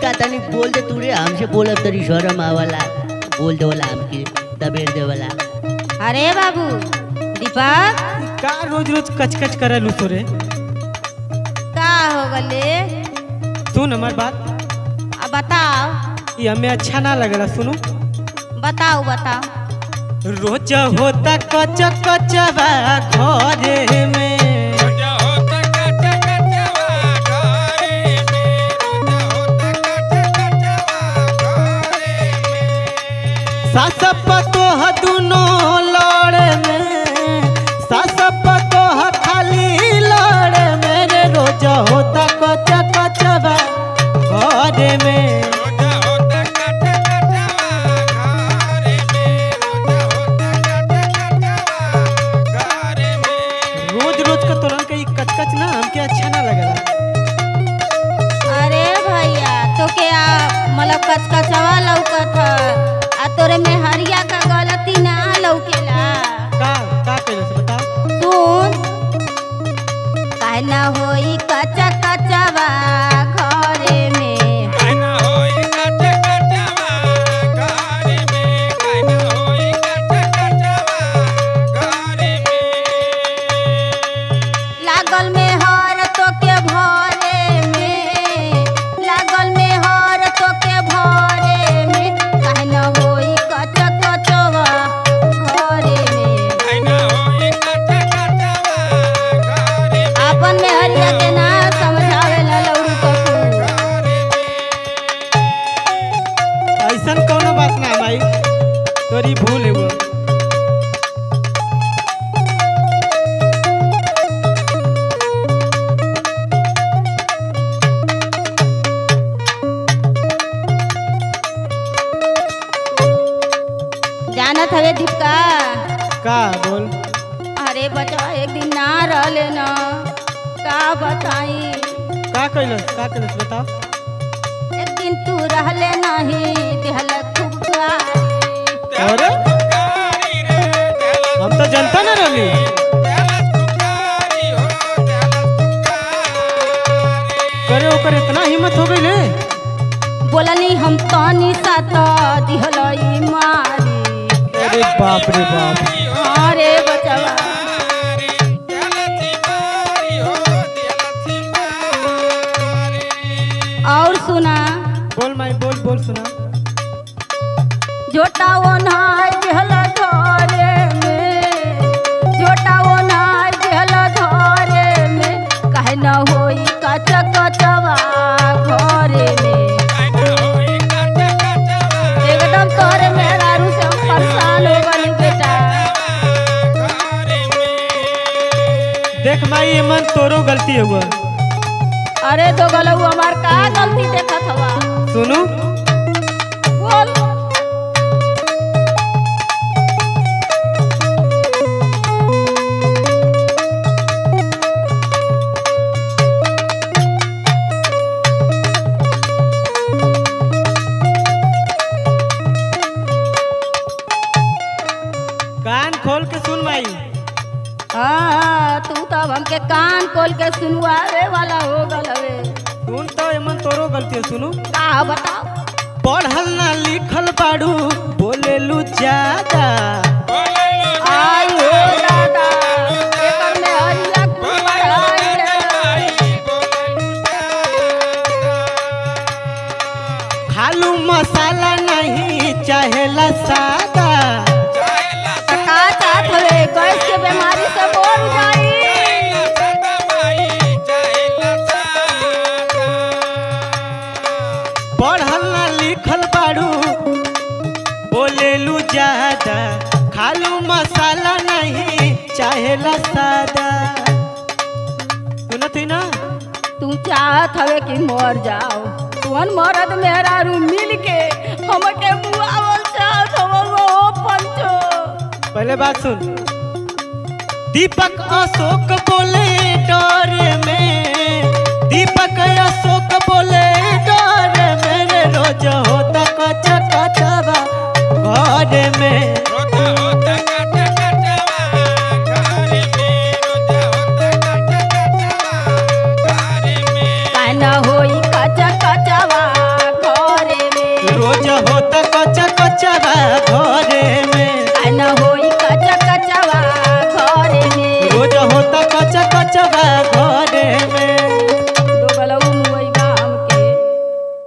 का तनी बोल दे तू रे, हमसे बोल तरी शर्म आवला, बोल दे वाला हमके दबेर दे वाला। अरे बाबू दीपक का रोज रोज कचकच करे लू तो रे? का हो गले? सुन हमार बात, अब बताओ। ये हमें अच्छा ना लगला। सुनो बताओ बताओ। रोज होता कच कचवा घरे में, सास पतोह दुनो लड़े में, सास पतोह खाली लड़े मेरे रोज होता कच कचवा घरे में। रोज रोज का तोरण के कचकच ना हमके अच्छा ना लगला। अरे भैया तो क्या मतलब कचकचवा लौकत ह आ तोरे में हरिया का गलती ना लौकेला। का कहले से बताओ। सुन काहे ना होई कच्चा कचवा घरे में, लागल में हर तो के भरे में, लागल में हर तो के भरे में, काहे ना होई कच्चा कचवा घरे में। आपन में हरिया के ना समझावेला लौड़ू कपूर। ऐसन कोनो बात ना भाई, तोरी भूल है वो। जानत हवे दीपका? का बोल। अरे बचवा एक दिन ना रहले न, का बताई। का कहलस बताओ। एक दिन तू रहले नहीं दिहल खुबकारी। अरे हम तो जनता ना रहली। करे ओकर इतना हिम्मत हो गई रे? बोलनी हम तनी सात दिहलई मारी। अरे बाप रे बाप। अरे बचवा और सुना। बोल माई बोल बोल सुना। झोटा ओनाय दिहल धरे में, झोटा ओनाय दिहल धरे में, काहे न होई कच कचवा घरे में। एकदम तोरे मेहरारू से हम परेशान हो गनी बेटा। देख माई ये मन तोरो गलती हुआ। अरे तो गलऊ हमार का गलती देखत हवा? सुनू बोल। कान खोल के सुन माई। हाँ तू तब हमके कान खोल के सुनवावे वाला हो गल हवे। सुन तो एमन तोरो गलती है। सुनू का बताओ। पढ़ल ना लिखल बाड़ू बोलेलू ज्यादा। आई हो दादा एकर में हरिया कुंवर खालू मसाला नहीं चाहेला सादा। का चाहत हवे गैस के बीमारी से बोल जाई। पढ़ल ना लिखल बाड़ू बोलेलू ज्यादा, खालू मसाला नहीं चाहेला सादा। सुनत ही ना? तू चाहत हवे कि मर जाओ। तुहन मरद मेहरारू मिल के हमके मुआवल चाहत हवे ओ पंचो। पहले बात सुन। दीपक अशोक बोले डर में,